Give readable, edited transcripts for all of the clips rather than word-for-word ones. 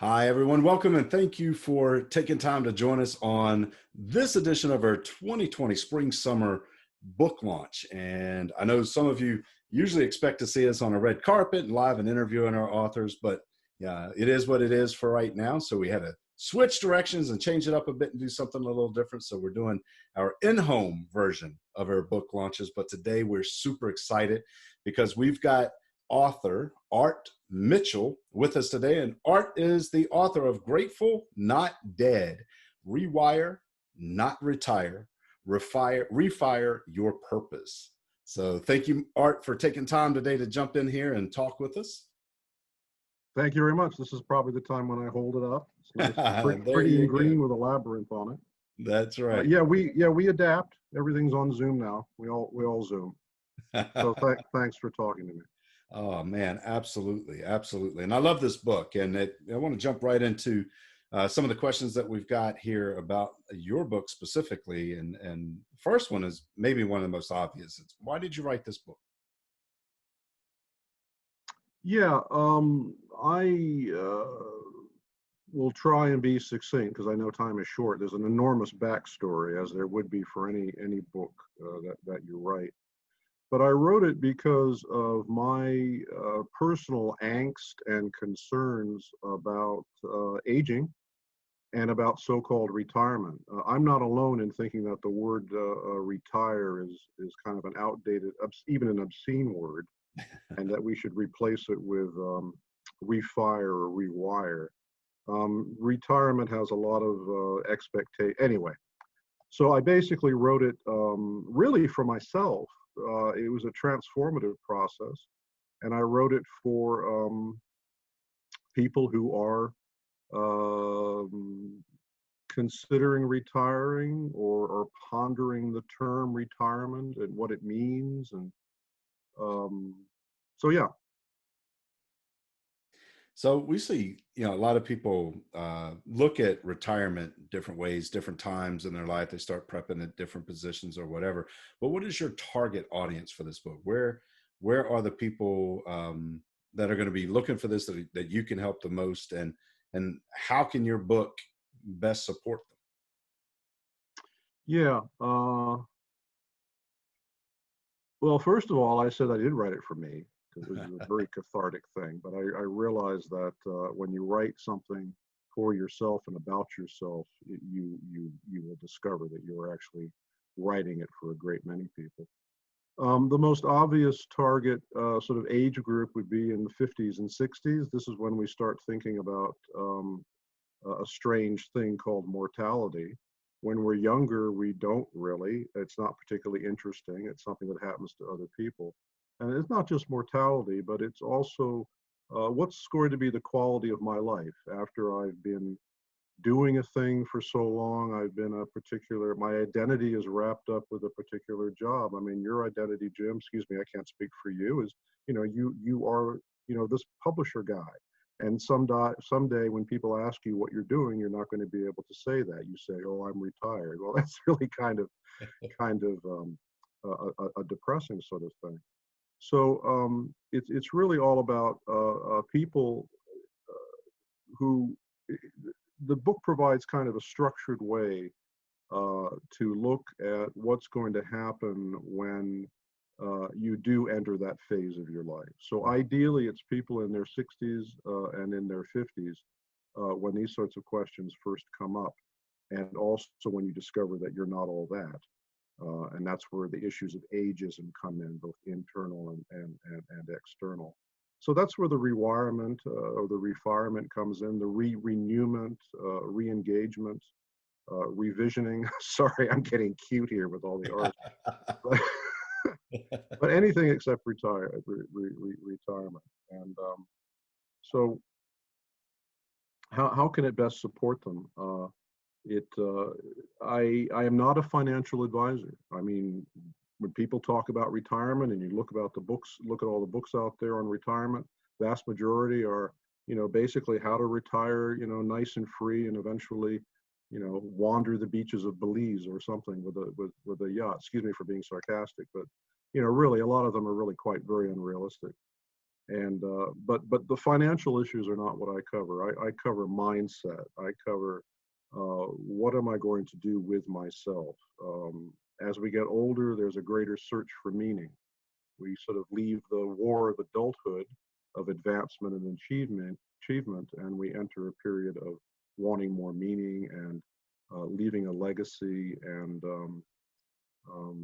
Hi, everyone. Welcome and thank you for taking time to join us on this edition of our 2020 Spring Summer book launch. And I know some of you usually expect to see us on a red carpet and live and interviewing our authors, but yeah, it is what it is for right now. So we had to switch directions and change it up a bit and do something a little different. So we're doing our in-home version of our book launches. But today we're super excited because we've got author Art Mitchell with us today. And Art is the author of Grateful, Not Dead, Rewire, Not Retire, Refire Your Purpose. So thank you, Art, for taking time today to jump in here and talk with us. Thank you very much. This is probably the time when I hold it up. It's nice, There pretty you and green go. with a labyrinth on it. That's right. We adapt. Everything's on Zoom now. We all Zoom. So thanks for talking to me. Oh man, absolutely, absolutely. And I love this book, and I want to jump right into some of the questions that we've got here about your book specifically. And first one is maybe one of the most obvious. It's, why did you write this book? Yeah, I will try and be succinct because I know time is short. There's an enormous backstory, as there would be for any book that you write. But I wrote it because of my personal angst and concerns about aging and about so-called retirement. I'm not alone in thinking that the word retire is kind of an outdated, even an obscene word, and that we should replace it with refire or rewire. Retirement has a lot of expectation. Anyway, so I basically wrote it really for myself. It was a transformative process, and I wrote it for people who are considering retiring or pondering the term retirement and what it means. And so, yeah. So we see, a lot of people look at retirement different ways, different times in their life. They start prepping at different positions or whatever. But what is your target audience for this book? Where are the people that are going to be looking for this that you can help the most, and how can your book best support them? Yeah. Well, first of all, I said I did write it for me because it was a very cathartic thing. But I realized that when you write something for yourself and about yourself, you will discover that you're actually writing it for a great many people. The most obvious target sort of age group would be in the 50s and 60s. This is when we start thinking about a strange thing called mortality. When we're younger, we don't really. It's not particularly interesting. It's something that happens to other people. And it's not just mortality, but it's also what's going to be the quality of my life after I've been doing a thing for so long. I've been my identity is wrapped up with a particular job. I mean, your identity, Jim, excuse me, I can't speak for you, is, you are, this publisher guy. And someday when people ask you what you're doing, you're not going to be able to say that. You say, "Oh, I'm retired." Well, that's really kind of a depressing sort of thing. So it's really all about people who the book provides kind of a structured way to look at what's going to happen when you do enter that phase of your life. So ideally, it's people in their 60s and in their 50s when these sorts of questions first come up, and also when you discover that you're not all that. And that's where the issues of ageism come in, both internal and external. So that's where the rewirement or the refirement comes in, the renewment, re-engagement, revisioning. Sorry, I'm getting cute here with all the art. But anything except retirement. And so how can it best support them? I am not a financial advisor. I mean, when people talk about retirement and you look at all the books out there on retirement, vast majority are, basically how to retire, nice and free, and eventually, wander the beaches of Belize or something with a yacht. Excuse me for being sarcastic, but really a lot of them are really quite very unrealistic. And but the financial issues are not what I cover. I cover mindset. I cover what am I going to do with myself. As we get older, there's a greater search for meaning. We sort of leave the war of adulthood, of advancement and achievement, and we enter a period of wanting more meaning and leaving a legacy and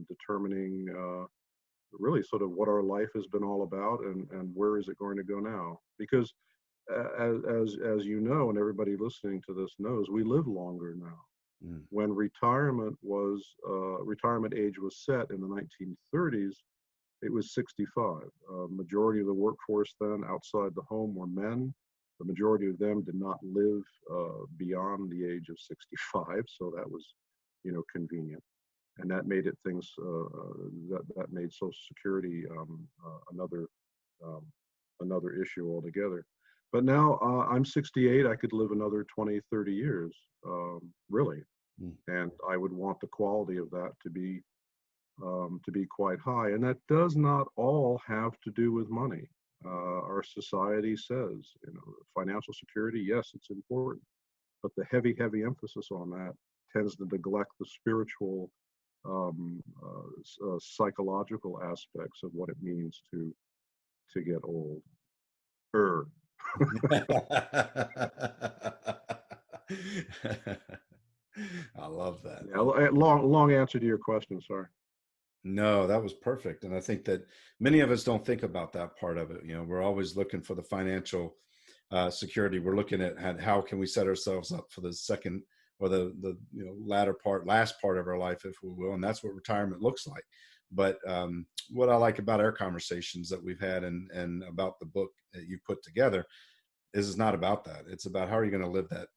determining really sort of what our life has been all about and where is it going to go now. Because as you know, and everybody listening to this knows, we live longer now. Mm. When retirement age was set in the 1930s, it was 65. Majority of the workforce then outside the home were men. The majority of them did not live beyond the age of 65, so that was, convenient, and that made it things that made Social Security another um, another issue altogether. But now I'm 68. I could live another 20, 30 years, really, Mm. and I would want the quality of that to be quite high. And that does not all have to do with money. Our society says, financial security, yes, it's important, but the heavy, heavy emphasis on that tends to neglect the spiritual, psychological aspects of what it means to get old. I love that. Yeah, long answer to your question. Sorry. No, that was perfect. And I think that many of us don't think about that part of it. We're always looking for the financial security. We're looking at how can we set ourselves up for the second or the last part of our life, if we will. And that's what retirement looks like. But what I like about our conversations that we've had and about the book that you put together is it's not about that. It's about how are you going to live that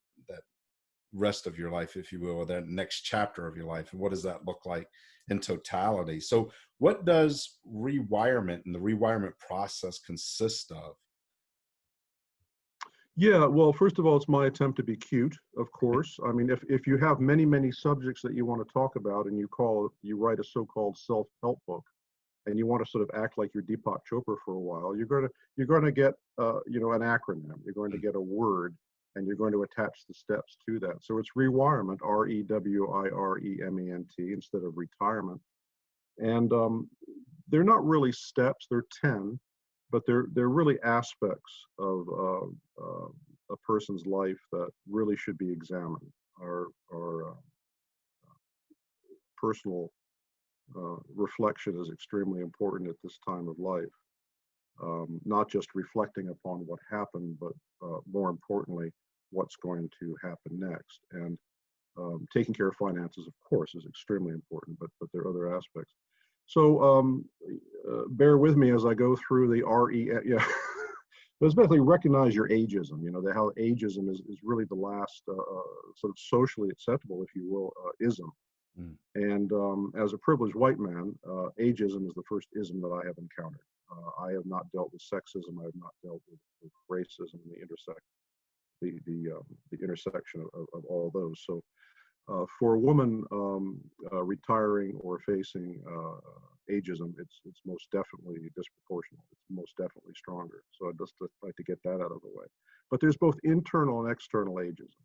rest of your life, if you will, or that next chapter of your life, and what does that look like in totality. So what does rewirement and the rewirement process consist of? Yeah, well, first of all, it's my attempt to be cute, of course. I mean, if you have many, many subjects that you want to talk about and you write a so-called self-help book and you want to sort of act like you're Deepak Chopra for a while, you're going to get an acronym. You're going to get a word and you're going to attach the steps to that. So it's rewirement, Rewirement, instead of retirement. And they're not really steps, they're 10, but they're really aspects of a person's life that really should be examined. Our personal reflection is extremely important at this time of life. Not just reflecting upon what happened, but more importantly, what's going to happen next. And taking care of finances, of course, is extremely important, but there are other aspects. So bear with me as I go through the RE. Yeah, but basically recognize your ageism. How ageism is really the last sort of socially acceptable, if you will, ism. Mm. And as a privileged white man, ageism is the first ism that I have encountered. I have not dealt with sexism. I have not dealt with racism and the intersection of all those. So for a woman retiring or facing ageism, it's most definitely disproportional. It's most definitely stronger. So I'd just like to get that out of the way. But there's both internal and external ageism.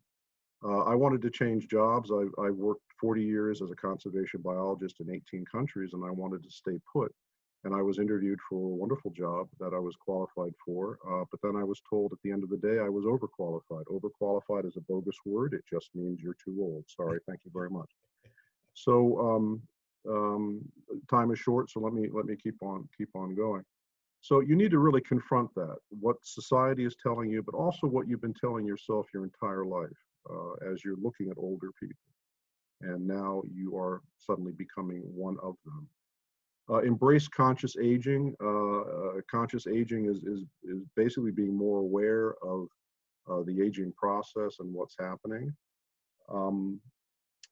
I wanted to change jobs. I worked 40 years as a conservation biologist in 18 countries, and I wanted to stay put. And I was interviewed for a wonderful job that I was qualified for, but then I was told at the end of the day I was overqualified. Overqualified is a bogus word. It just means you're too old. Sorry, thank you very much. So time is short, so let me keep on going. So you need to really confront that, what society is telling you, but also what you've been telling yourself your entire life as you're looking at older people. And now you are suddenly becoming one of them. Embrace conscious aging. Conscious aging is basically being more aware of the aging process and what's happening.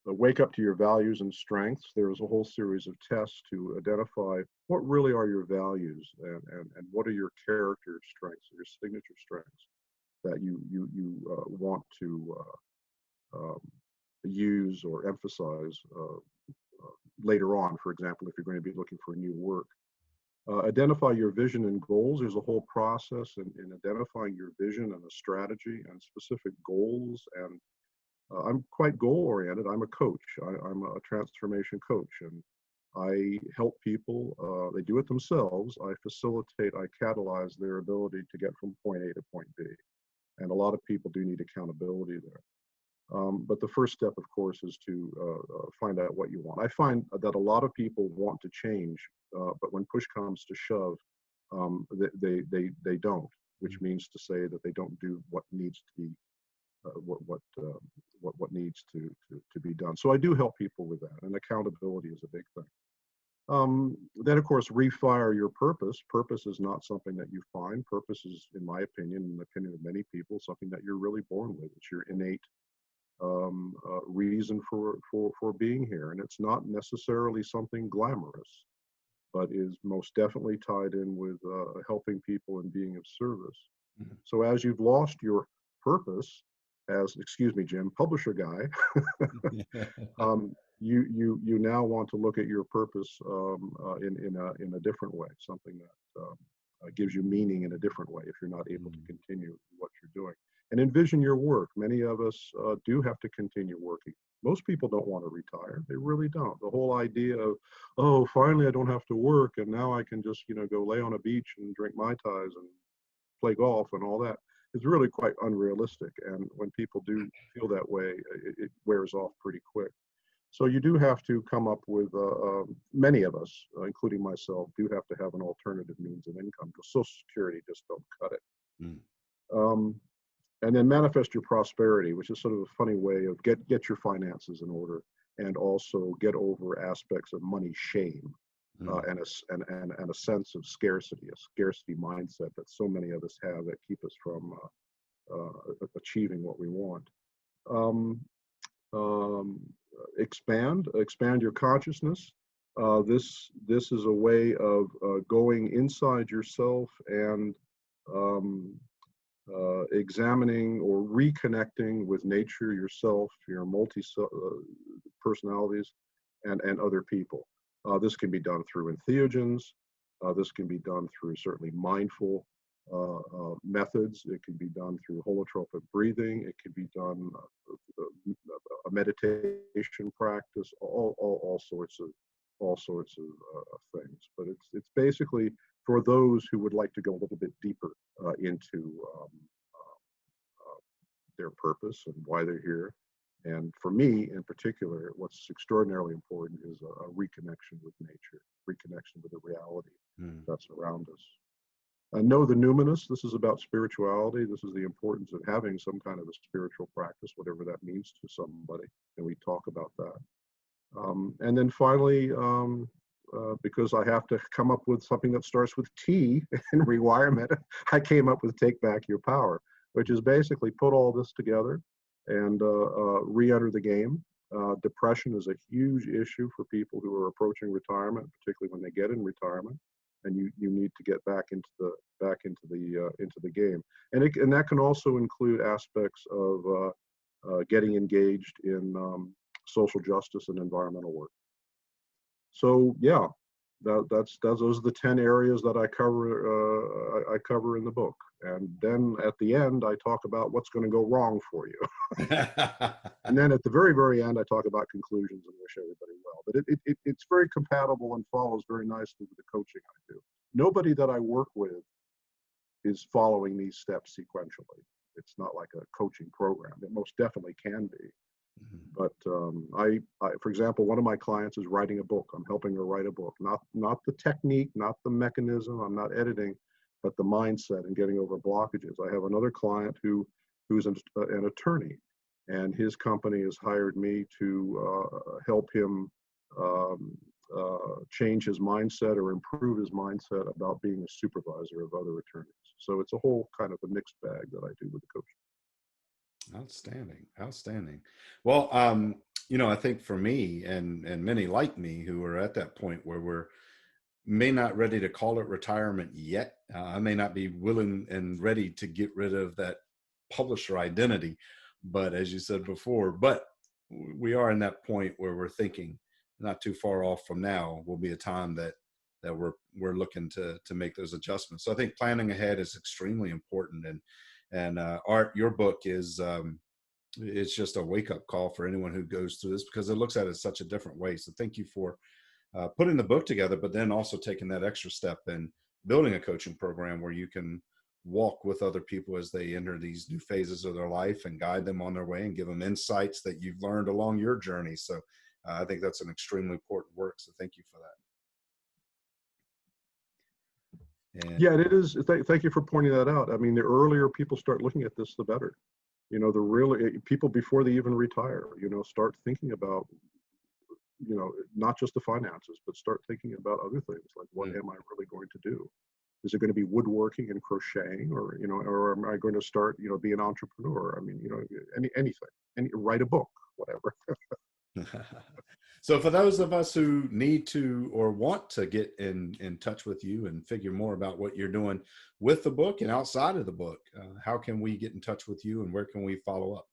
Wake up to your values and strengths. There's a whole series of tests to identify what really are your values and what are your character strengths, your signature strengths that you want to use or emphasize later on. For example, if you're going to be looking for new work. Identify your vision and goals. There's a whole process in identifying your vision and a strategy and specific goals. And I'm quite goal oriented. I'm a coach. I'm a transformation coach, and I help people. They do it themselves. I facilitate, I catalyze their ability to get from point A to point B. And a lot of people do need accountability there. But the first step, of course, is to find out what you want. I find that a lot of people want to change, but when push comes to shove, they don't, which means to say that they don't do what needs to be what needs to be done. So I do help people with that, and accountability is a big thing. Then, of course, refire your purpose. Purpose is not something that you find. Purpose is, in my opinion, in the opinion of many people, something that you're really born with. It's your innate reason for being here, and it's not necessarily something glamorous, but is most definitely tied in with helping people and being of service. Mm-hmm. So as you've lost your purpose, as, excuse me, Jim, publisher guy, you now want to look at your purpose in a different way, something that gives you meaning in a different way if you're not able to continue what you're doing. And envision your work. Many of us do have to continue working. Most people don't want to retire. They really don't. The whole idea of, oh, finally I don't have to work and now I can just, go lay on a beach and drink Mai Tais and play golf and all that is really quite unrealistic. And when people do feel that way, it wears off pretty quick. So you do have to come up with, many of us, including myself, do have to have an alternative means of income because Social Security just don't cut it. And then manifest your prosperity, which is sort of a funny way of get your finances in order and also get over aspects of money shame and a sense of scarcity, a scarcity mindset that so many of us have that keep us from achieving what we want. Expand your consciousness. This is a way of going inside yourself and examining or reconnecting with nature, yourself, your multi personalities, and other people. This can be done through entheogens. This can be done through certainly mindful methods. It can be done through holotropic breathing. It can be done a meditation practice. All sorts of things. But it's basically for those who would like to go a little bit deeper into their purpose and why they're here. And for me in particular, what's extraordinarily important is a reconnection with nature, reconnection with the reality that's around us. Know the numinous. This is about spirituality. This is the importance of having some kind of a spiritual practice, whatever that means to somebody. And we talk about that. And then finally, because I have to come up with something that starts with T in rewirement, I came up with Take Back Your Power, which is basically put all this together and re-enter the game. Depression is a huge issue for people who are approaching retirement, particularly when they get in retirement, and you need to get back into the game. And that can also include aspects of getting engaged in social justice and environmental work. So yeah, those are the 10 areas that I cover in the book. And then at the end, I talk about what's going to go wrong for you. And then at the very, very end, I talk about conclusions and wish everybody well. But it's very compatible and follows very nicely with the coaching I do. Nobody that I work with is following these steps sequentially. It's not like a coaching program. It most definitely can be. But I, for example, one of my clients is writing a book. I'm helping her write a book. Not the technique, not the mechanism. I'm not editing, but the mindset and getting over blockages. I have another client who's an attorney, and his company has hired me to help him change his mindset or improve his mindset about being a supervisor of other attorneys. So it's a whole kind of a mixed bag that I do with the coaching. Outstanding. Well, I think for me and many like me who are at that point where we're may not ready to call it retirement yet. I may not be willing and ready to get rid of that publisher identity, but as you said before, but we are in that point where we're thinking not too far off from now will be a time that that we're looking to make those adjustments. So I think planning ahead is extremely important. And Art, your book is it's just a wake up call for anyone who goes through this, because it looks at it such a different way. So thank you for putting the book together, but then also taking that extra step and building a coaching program where you can walk with other people as they enter these new phases of their life and guide them on their way and give them insights that you've learned along your journey. So I think that's an extremely important work. So thank you for that. And Yeah, it is. Thank you for pointing that out. I mean, the earlier people start looking at this, the better. You know, the really people before they even retire, you know, start thinking about, you know, not just the finances, but start thinking about other things like, what am I really going to do? Is it going to be woodworking and crocheting, or, you know, or am I going to start, you know, be an entrepreneur? I mean, you know, anything, write a book, whatever. So for those of us who need to or want to get in touch with you and figure more about what you're doing with the book and outside of the book, how can we get in touch with you and where can we follow up?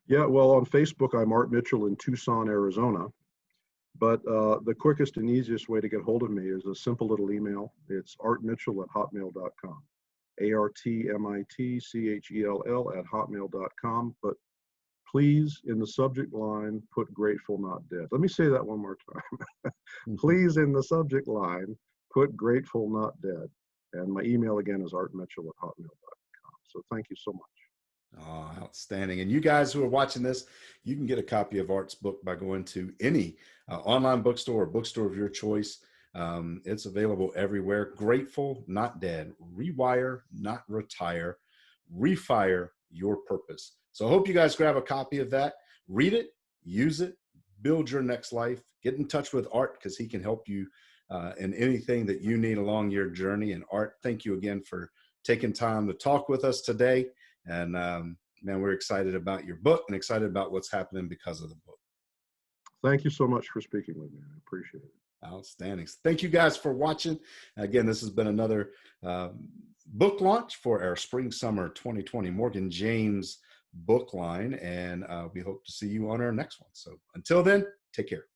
Yeah, well, on Facebook, I'm Art Mitchell in Tucson, Arizona. But the quickest and easiest way to get hold of me is a simple little email. It's artmitchell@hotmail.com. ARTMITCHELL@hotmail.com. But please, in the subject line, put grateful, not dead. Let me say that one more time. Please, in the subject line, put grateful, not dead. And my email again is artmitchell@hotmail.com. So thank you so much. Oh, outstanding. And you guys who are watching this, you can get a copy of Art's book by going to any online bookstore or bookstore of your choice. It's available everywhere. Grateful, Not Dead. Rewire, Not Retire. Refire Your Purpose. So I hope you guys grab a copy of that. Read it, use it, build your next life. Get in touch with Art because he can help you in anything that you need along your journey. And Art, thank you again for taking time to talk with us today. And man, we're excited about your book and excited about what's happening because of the book. Thank you so much for speaking with me. I appreciate it. Outstanding. Thank you guys for watching. Again, this has been another book launch for our Spring Summer 2020 Morgan James book line. And we hope to see you on our next one. So until then, take care.